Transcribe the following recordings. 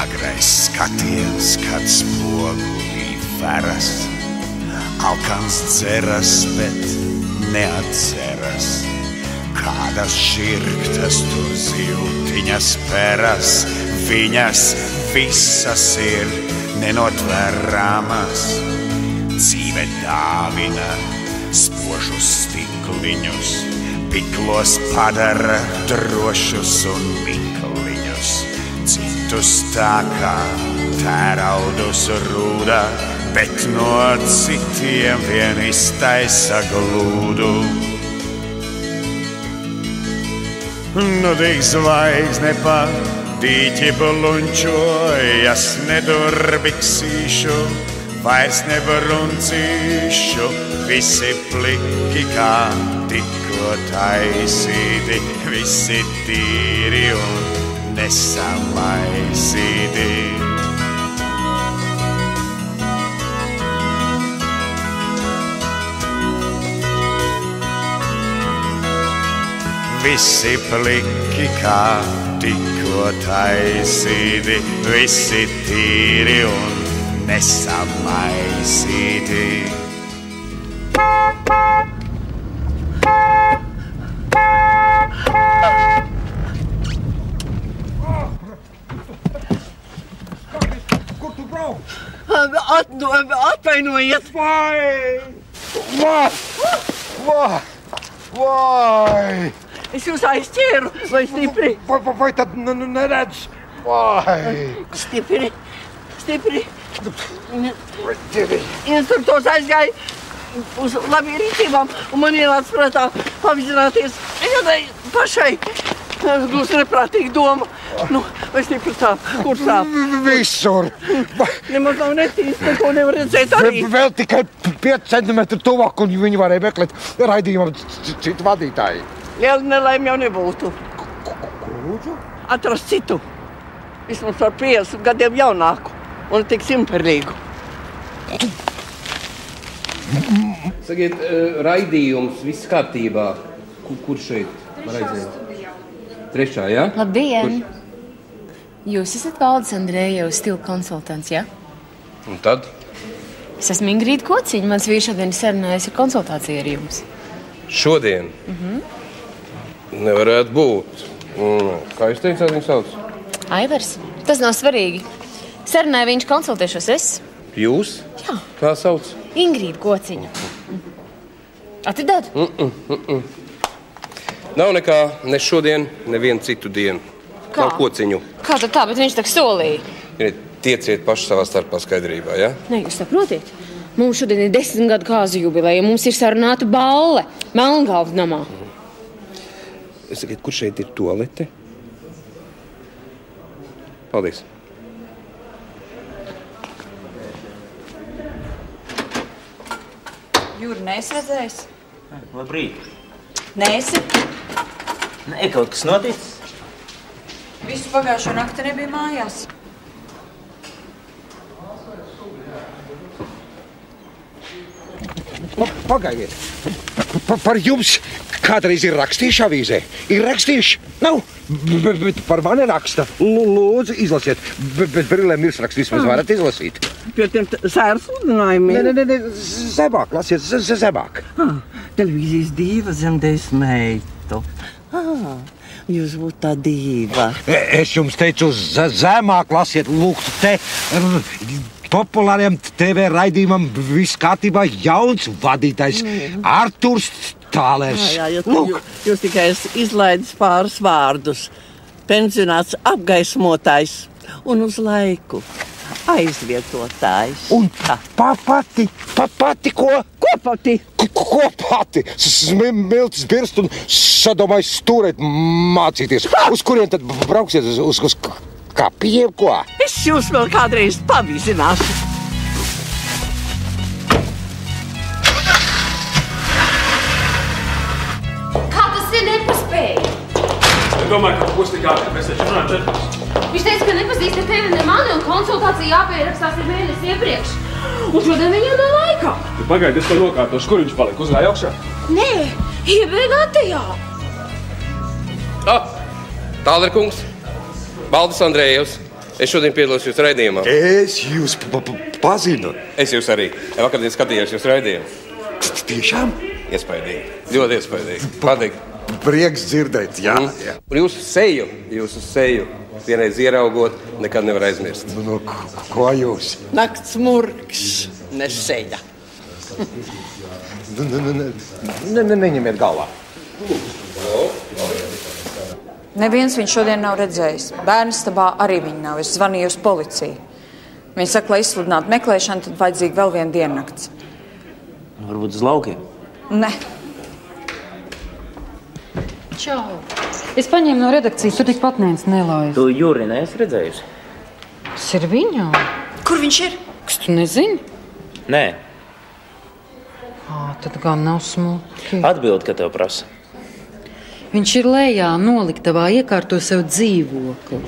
Agrais skatiens, kad spogulī veras, alkans dzeras, bet neatceras, kādas širktas tur ziltiņas peras, viņas visas ir nenotveramas. Dzīve dāvina spožus stikliņus, piklos padara drošus un mikliņus, citus tā kā tēraudus rūda, bet no citiem vien iztaisa glūdu. Nu tik zvaigzne pa dīķi bluņčojas, nedurbiksīšu, vairs nevaruncīšu, visi pliki kā tikko taisīti, visi tīri un nesamaisīti. Visi pliki kā tikko taisīti, visi tīri un nesamaisīti. Kur tu brauc? Atvainojiet! Vai! Es jūs aizķēru, vai stipri? Vai tad neredz? Vai! Stipri. Instruktors aizgāja uz labiem rīcībām, un man ienāca prātā pavizināties vienai pašai. Gluži neprātīga doma. Nu, vai stipri sāp? Kur sāp? Visur! Nemaz nav netīns, neko nevar redzēt arī. Vēl tikai 5 centimetri tuvāk, un viņi varēja meklēt raidījumam citu vadītāju. Liela nelaime jau nebūtu. Lūdzu? Atrast citu. Vismaz par 50 gadiem jaunāku un tik simperīgu. Sakiet, raidījums, viss kārtībā. Kur šeit var aiziet? Trešā, jā? Labdien! Jūs esat Valdis Andrējevs stila konsultants, jā? Un tad? Es esmu Ingrīda Kociņa, mans vīrs šodien sarunājas ar konsultāciju ar jums. Šodien? Nevarētu būt. Kā jūs teicāt, viņu sauc? Aivars, tas nav svarīgi. Sarunāja viņš konsultēšos es. Jūs? Jā. Kā sauc? Ingrīda Kociņa. Atidod? Nav nekā ne šodien, nevienu citu dienu. Kā? Nav Kociņu. Kā tad tā, bet viņš tak solīja? Tieciet paši savā starpā skaidrībā, jā? Nē, jūs saprotiet? Mums šodien ir 10 gadu kāzu jubileja, mums ir sarunāta balle Melngalvu namā. Sakiet, kur šeit ir tualete? Paldies. Jūri, neesi redzējis? Labrīt. Neesi? Nē, kaut kas noticis. Visu pagājušo nakti nebija mājās. Pagaidiet. Par jums kādreiz ir rakstījuši avīzē? Ir rakstījuši? Nav. Bet par mani raksta. Lūdzu, izlasiet. Bet brillēm virsrakstu vismaz varat izlasīt. Pie tiem sēras sludinājumiem. Nē. Zemāk, lasiet, zemāk. Televīzijas dīva zem 10 meitu. Jūs būtu tā dīva. Es jums teicu, zemāk, lasiet, lūk, te populāriem TV raidījumam viss kārtībā jauns vadītājs Arturs Tālers. Jā, jūs tikai izlaidis pāris vārdus. Pensionāts apgaismotājs un uz laiku aizvietotājs. Un pati ko? Ko pati? Ko pati? Smiltis birst un sadomājas stūrēt mācīties. Uz kurien tad brauksiet? Uz kapiem, ko? Es jūs vēl kādreiz pavizināšu. Kā tas ir nepaspēja? Es domāju, ka būs tik ātri, mēs taču runājam 4. Viņš teica, ka nepazīst ne tevi, ne mani, un konsultācija jāpierakstās ir mēnesi iepriekš. Un šodien viņam nav laika. Tu pagaidi, es to nokārtošu. Kur viņš palika? Uzgāja augšā? Nē, iebēga Atejā. Tālerkungs, Valdis Andrējevs. Es šodien piedalos jūsu raidījumā. Es jūs pazinu. Es jūs arī. Vakardien skatījos jūsu raidījumu. Tiešām? Iespaidīgi. Ļoti iespaidīgi. Patīk. Prieks dzirdēt, jā. Un jūsu seju, vienreiz ieraugot, nekad nevar aizmirst. Nu, ko jūs? Nakts murgs, ne seja. Neņemiet galvā. Neviens viņš šodien nav redzējis. Bērnistabā arī viņa nav. Es zvanīju uz policiju. Viņi saka, lai izsludinātu meklēšanu, tad vajadzīga vēl viena diennakts. Varbūt uz laukiem? Ne. Čau. Es paņēmu no redakcijas, tu tikpat neviens nelaiž. Tu Juri neesi redzējusi? Tas ir viņā. Kur viņš ir? Kas tu nezini? Nē. Tad gan nav smuki. Atbild, ka tev prasa. Viņš ir lejā, noliktavā, iekārto sev dzīvokli.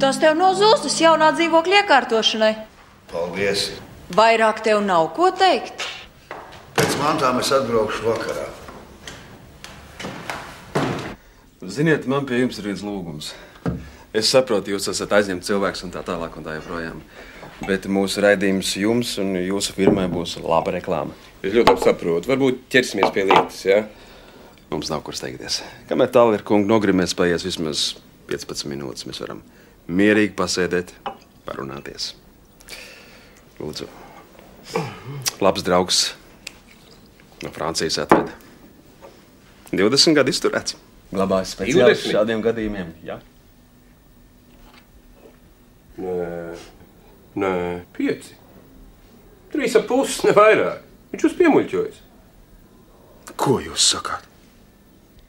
Tas tev no Zūstas jaunā dzīvokļa iekārtošanai. Paldies. Vairāk tev nav ko teikt? Pēc mantām es atbraukšu vakarā. Ziniet, man pie jums ir viens lūgums. Es saprotu, jūs esat aizņemts cilvēks un tā tālāk un tā joprojām. Bet mūsu raidījums jums un jūsu firmai būs laba reklāma. Es ļoti labi saprotu. Varbūt ķersimies pie lietas, jā? Mums nav kur steigties. Kamēr tālu ir kungu nogrimēs paies vismaz 15 minūtes, mēs varam mierīgi pasēdēt, parunāties. Lūdzu. Labs draugs no Francijas atveda. 20 gadi izturēts. Glabājas speciāli šādiem gadījumiem, jā? Nē, 5. 3,5, ne vairāk. Viņš uz piemuļķojas. Ko jūs sakāt?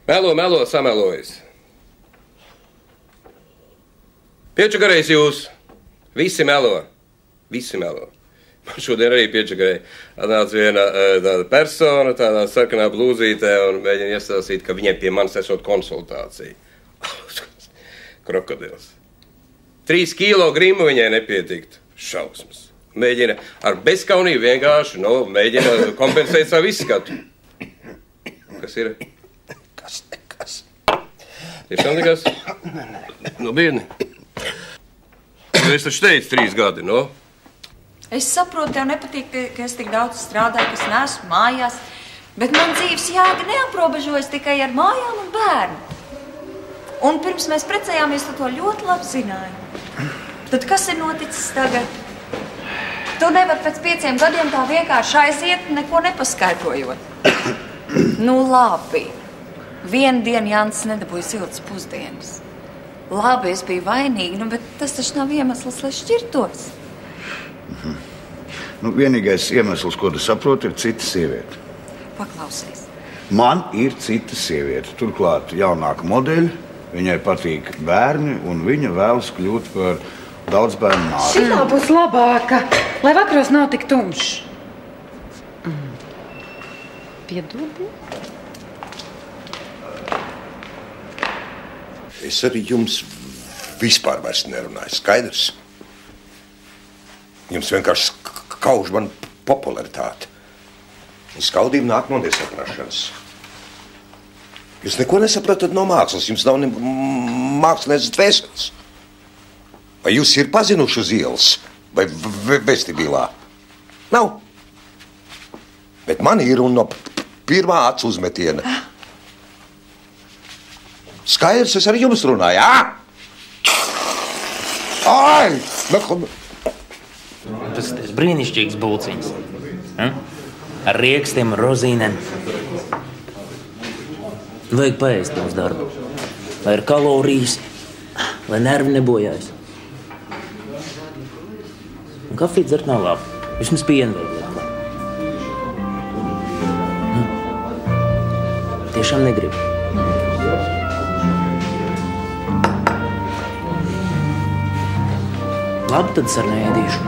Melo, samelojas. Piečakarējis jūs. Visi melo. Man šodien arī piečakarēja. Atnāca viena tāda persona, tādā sarkanā blūzītē un mēģina iestāstīt, ka viņai pie manis esot konsultācija. Krokodils. 3 kilo grimu viņai nepietiktu. Šausmas. Mēģina ar bezkaunību vienkārši, mēģina kompensēt savu izskatu. Kas ir? Kas? Tiešām nekas? Bierni. Es taču teicu 3 gadi, Es saprotu, tev nepatīk, ka es tik daudz strādāju, ka es neesmu mājās, bet man dzīves jēga neaprobežojas tikai ar mājām un bērnu. Un pirms mēs precējāmies, tu to ļoti labi zināji. Tad kas ir noticis tagad? Tu nevari pēc 5 gadiem tā vienkārši aiziet, neko nepaskaidrojot. Nu labi. Vienu dienu Jānis nedabūja siltas pusdienas. Labi, es biju vainīga, bet tas taču nav iemesls, lai šķirtos. Vienīgais iemesls, ko tu saproti, ir cita sieviete. Paklausies. Man ir cita sieviete. Turklāt jaunāka modeļa, viņai patīk bērni, un viņa vēlas kļūt par daudzbērnu māti. Šitā būs labāka, lai vakaros nav tik tumšs. Piedodi? Es arī jums vispār vairs nerunāju, skaidrs? Jums vienkārši kauž man popularitāti. Un skaudība nāk no nesapratšanas. Jūs neko nesapratat no mākslas, jums nav ne mākslinieces dvēseles. Vai jūs ir pazinuši uz ielas vai vestibilā? Nav. Bet man ir un no pirmā acu uzmetiena. Skaidrs, es ar jums runāju, Ai! Tas ir brīnišķīgs bulciņš. Ar riekstiem, rozīnēm. Vajag paēst uz darbu. Lai ir kalorijas, lai nervi nebojājas. Un kafiju dzert nav labi. Vismaz pienu vajag liekt. Tiešām negribu. Labi, tad es ar neēdīšu.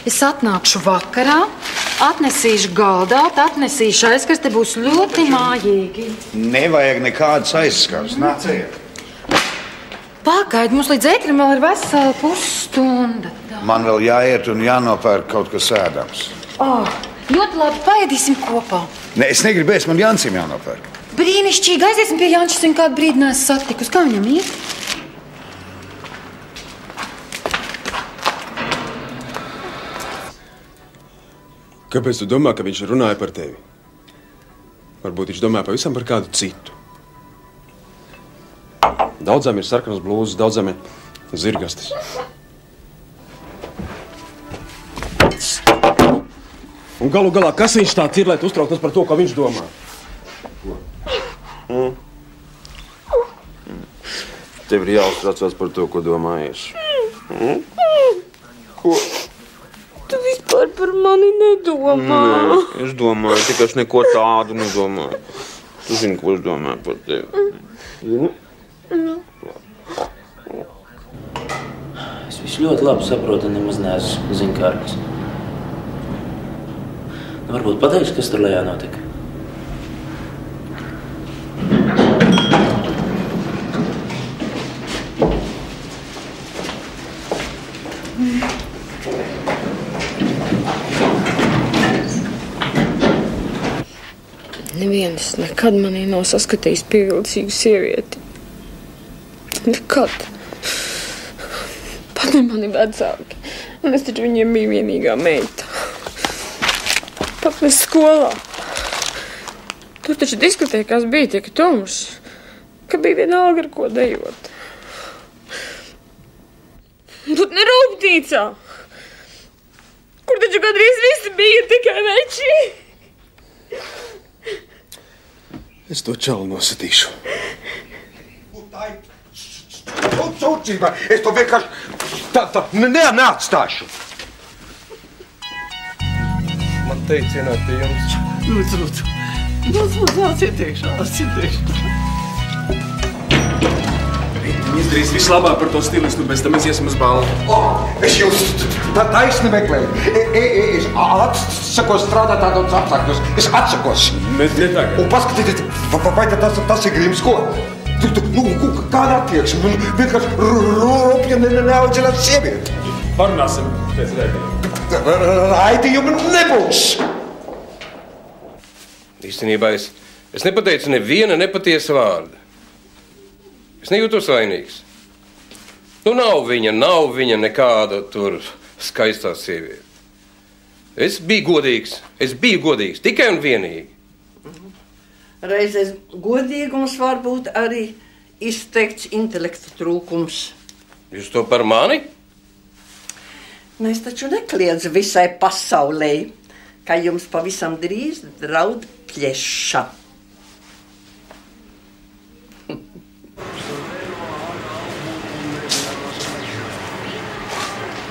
Es atnākšu vakarā, atnesīšu galdāt, atnesīšu aizskars, te būs ļoti mājīgi. Nevajag nekādas aizskars. Nāciet. Pagaid, mums līdz ētrim vēl ir vesela pusstunda. Man vēl jāiet un jānopērk kaut kas ēdams. Ļoti labi, paēdīsim kopā. Ne, es negribu ēst, man Jansim jānopērk. Brīnišķīgi, aiziesim pie Jančas, un kādu brīdi neesmu satikusi. Kā viņam iet? Kāpēc tu domā, ka viņš runāja par tevi? Varbūt viņš domāja pavisam par kādu citu. Daudzām ir sarkanas blūzas, daudzām ir zirgastes. Un galu galā, kas viņš tāds ir, lai tu uztrauktos par to, ko viņš domā? Tev ir jāuztraucās par to, ko domājies. Ko? Tu vispār par mani nedomā. Nē, es domāju, tikai es neko tādu nedomāju. Tu zini, ko es domāju par tevi. Zini? Es visu ļoti labi saprotu, nemaz neesmu ziņkāris. Varbūt pateiksi, kas tur lejā notika? Neviens nekad manī nav saskatījis pievilcīgu sievieti. Nekad. Pat ne mani vecāki. Un es taču viņiem biju vienīgā meita. Pat ne skolā. Tur taču diskotēkās bija tik tumšs, ka bija vienalga ar ko dejot. Pat ne rūpnīcā, kur taču gandrīz visi bija tikai veči. Es to čalu nosatīšu. Sūdzība! Es to vienkārši neatstāšu! Man teica ienāk pie jums. Lūdzu. Nāciet iekšā, nāciet iekšā. Viņi izdarīs vislabāk par to stilistu, bez tam mēs iesim uz balvu. Es jūs taisni meklēju. Es atsakos strādāt tādos apstākļos. Es atsakos. Ne tagad. Un paskatieties, vai tas ir Grims, ko? Kāda attieksme? Vienkārši rupja neaudzināta sieviete. Parunāsim pēc raidījuma. Raidījuma nebūs. Īstenībā es nepateicu neviena nepatiesa vārda. Es nejūtos vainīgs. Nav viņa nekāda tur skaistā sieviete. Es biju godīgs, tikai un vienīgi. Reizēs godīgums var būt arī izteikts intelekta trūkums. Jūs to par mani? Es taču nekliedzu visai pasaulē, ka jums pavisam drīz draud pļeša.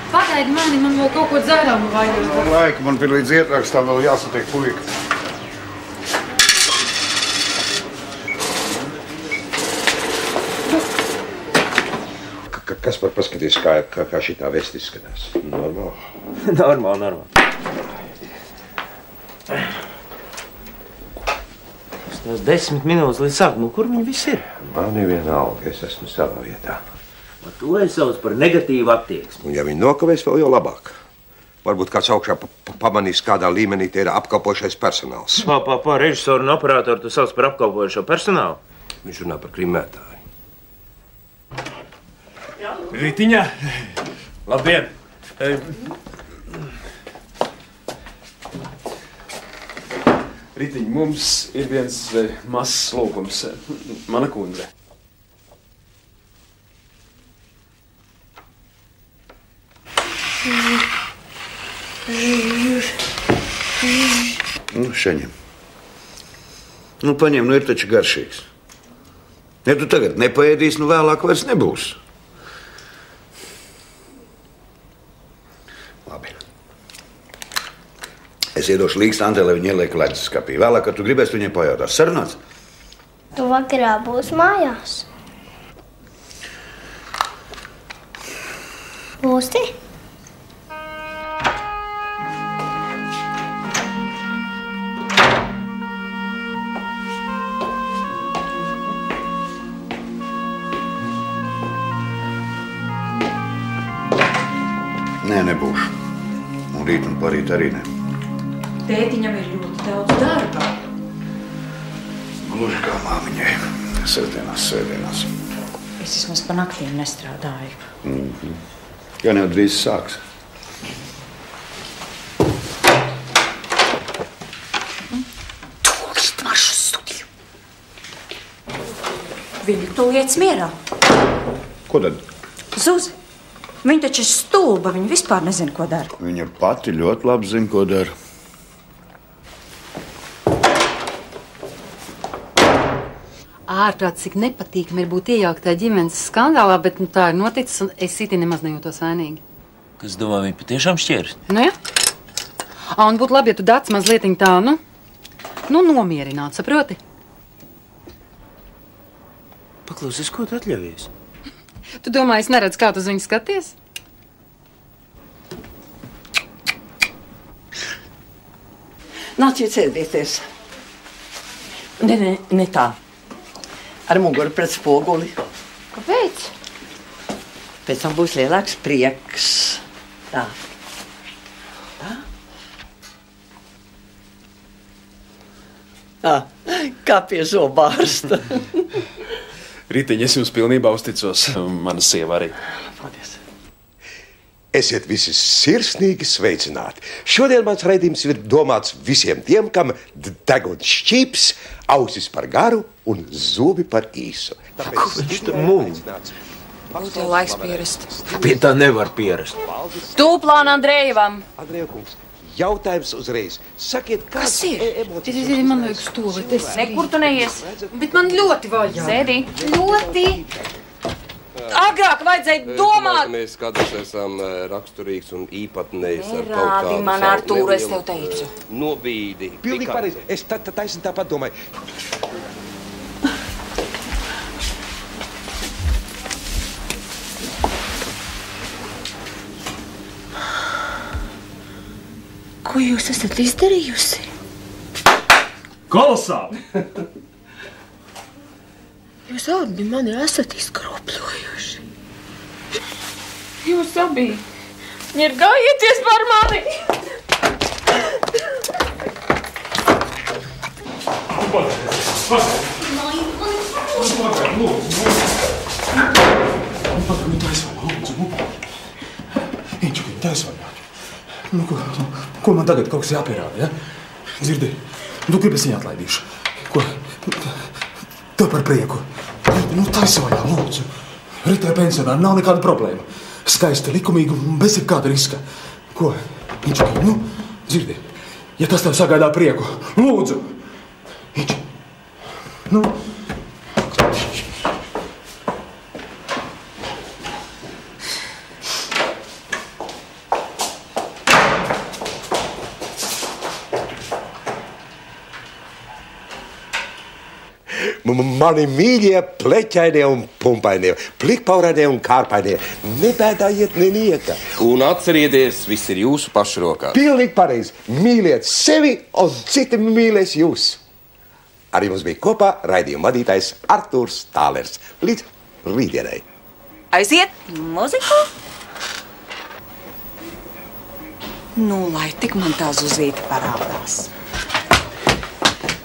Pagaidi mani, man vēl kaut ko dzērāmu vajag. Laika man bija līdz ietrakstām vēl jāsatiek puika. Kas par paskatīs, kā šitā vesti izskatās? Normāli. Normāli. Tas 10 minūtes līdz sākumam, kur viņi visi ir? Man ir vienalga, es esmu savā vietā. To es saucu par negatīvu attieksmi. Un ja viņi nokavēs, vēl jau labāk. Varbūt kāds augšā pamanīs, kādā līmenī te ir apkalpošais personāls. Režisoru un operatoru tu sauc par apkalpojušo personālu? Viņš runā par krimētāju. Ritiņā, labdien! Ritiņ, mums ir viens mazs lūgums. Mana kundze. Šaņem. Paņem, ir taču garšīgs. Ja tu tagad nepaēdīsi, vēlāk vairs nebūs. Labi. Es iedošu līkstantē, lai viņi ieliek ledus skapī. Vēlāk, kad tu gribēsi, viņiem pajautās. Sarunāts? Tu vakarā būs mājās. Būsi? Nē, nebūšu. Un rīt un parīt arī ne. Tētiņam ir ļoti daudz darba. Gluži kā māmiņai. Sēdienās. Es vismaz pa naktīm nestrādāju. Gan jau drīz sāks. Tūlīt maršu studiju. Viņu tu liec mierā. Ko tad? Zuzi, viņa taču ir stulba, viņa vispār nezina, ko dara. Viņa pati ļoti labi zina, ko dara. Ārprāt, cik nepatīkami ir būt iejauktā ģimenes skandālā, bet tā ir noticis, un es siti nemaz nejūtos vainīgi. Kas domā, viņa patiešām šķērs? Nu, ja? Un būtu labi, ja tu Dats mazlietiņ tā, nomierināt, saproti? Paklausies, ko tu atļaujies? Tu domā, es neredzu, kā tu uz viņu skaties? Nāciet sēdieties. Ne tā. Ar muguru pret spoguli. Kāpēc? Pēc tam būs lielāks prieks. Tā. Kā pie zobārsta. Ritiņ, es jums pilnībā uzticos. Mana sieva arī. Paldies. Esiet visi sirsnīgi sveicināti. Šodien mans raidījums ir domāts visiem tiem, kam deguns šķīps, ausis par garu un zobi par īsu. Ko viņš tur mūl? Būtu jau laiks pierast. Pie tā nevar pierast. Tūplāna Andrejevam. Andrejekungs, jautājums uzreiz. Sakiet, Kas ir? Man vajag stolīt. Nekur tu neies. Bet man ļoti vajag. Sēdī. Ļoti. Agrāk vajadzēja domāt. Mēs kādreiz esam raksturīgs un īpatnējs ar kaut Nerādi kādu man, savu Artūr, es nelielu, tev teicu. Nobīdi. Pilnīgi pareizi. Es taisni tāpat domāju. Ko jūs esat izdarījusi? Kolosāli! Jūs abi mani esat izkropļojuši. Jūs abi ir gājieties par mani! Ko man tagad kaut kas jāpierāda, ja? Dzirdi, tu gribi es viņu atlaidīšu. Ko? Tev par prieku. Taisojā, lūdzu. Ritai pensionāri nav nekāda problēma. Skaisti, likumīgi un bez jebkāda riska. Ko? Inčuki, dzirdi, ja tas tev sagādā prieku, lūdzu. Inči, Mani mīļie pleķainie un pumpainie, plikpaurainie un kārpainie, nebēdājiet nenieka. Un atcerieties, viss ir jūsu pašu rokās. Pilnīgi pareizi. Mīliet sevi un citi mīlēs jūs. Arī mums bija kopā raidījuma vadītājs Artūrs Tālers. Līdz rītdienai. Aiziet muziku? Lai tik man tā Zuzīte parādās.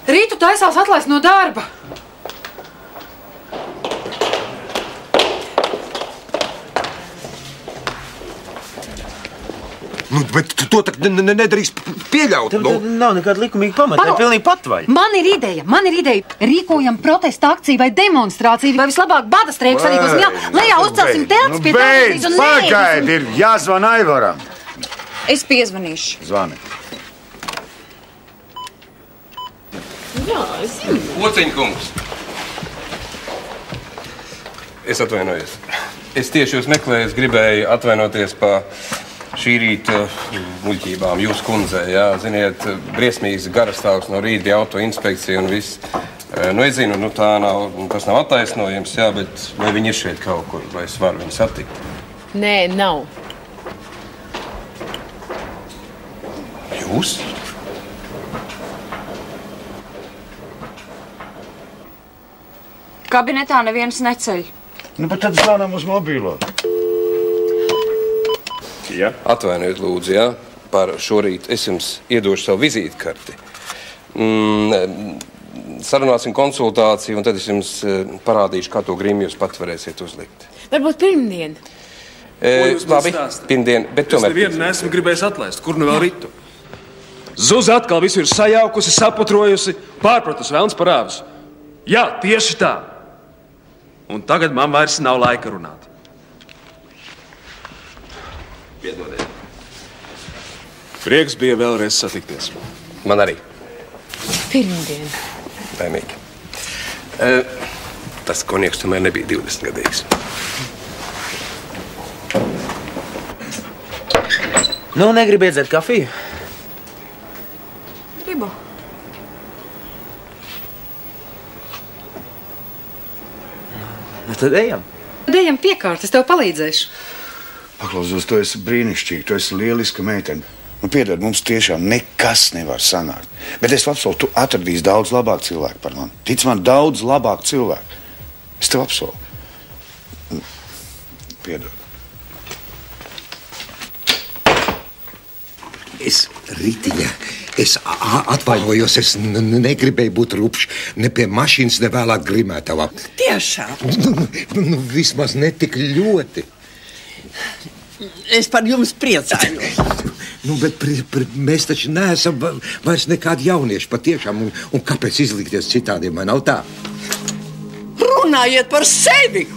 Rītu taisās atlaist no darba. Bet to tak nedrīkst pieļaut. Nav nekāda likumīga pamata. Tā ir pilnīgi patvaļa. Man ir ideja. Rīkojam protesta akciju vai demonstrāciju, vai vislabāk bada streiks arī uz lejā uzcelsim telts pie televīzijas un pagaidi, ir jāzvan Aivaram. Es piezvanīšu. Zvani. Jā, es zinu. Ociņkungs. Es atvainojos. Es tieši jūs meklēju, es gribēju atvainoties pa šī rīta muļķībām jūsu kundzei, jā. Ziniet, briesmīgs garastāvs no rīta bija auto inspekcija un viss. Es zinu, tas nav attaisnojums, jā, bet vai viņi ir šeit kaut kur, vai es varu viņu satikt? Nē, nav. Jūs? Kabinetā neviens neceļ. Bet tad zvanām uz mobilo. Jā. Atvainojiet, lūdzu, jā. Par šorīt es jums iedošu savu vizītkarti. Sarunāsim konsultāciju, un tad es jums parādīšu, kā to grimu jūs pat varēsiet uzlikt. Varbūt pirmdien. Labi, pirmdien, bet tomēr... Es nevienu neesmu gribējis atlaist. Kur nu vēl ritu? Zuza atkal visu ir sajaukusi, saputrojusi, pārpratusi velns par āvis. Jā, tieši tā. Un tagad man vairs nav laika runāt. Piedodiet. Prieks bija vēlreiz satikties. Man arī. Pirmdien. Laimīgi. Tas konjaks tomēr nebija 20 gadīgs. Nu, negribi iedzert kafiju? Gribu. Nu, tad ejam. Tad ejam piekārt, es tev palīdzēšu. Paklausos, tu esi brīnišķīgi, tu esi lieliska meitene. Nu, piedod, mums tiešām nekas nevar sanākt. Bet es apsolu, tu atradīsi daudz labāku cilvēku par mani. Tic man, daudz labāku cilvēku. Es tev apsolu. Piedod. Es, Ritiņa, es atvainojos, es negribēju būt rupšs, ne pie mašīnas, ne vēlāk grimētavā. Tiešām? Vismaz ne tik ļoti. Es par jums priecājos. Bet mēs taču neesam vairs nekādi jaunieši patiešām, un kāpēc izlikties citādiem, vai nav tā? Runājiet par sevi!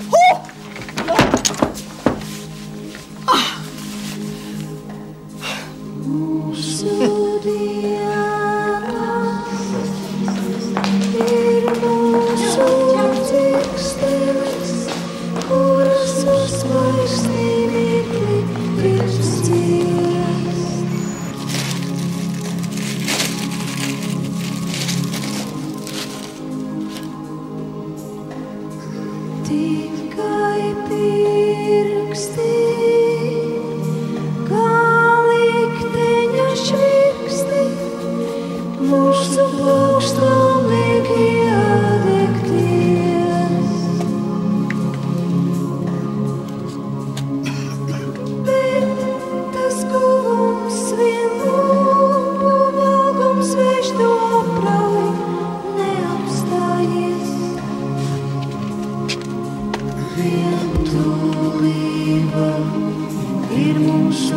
Ir mūsu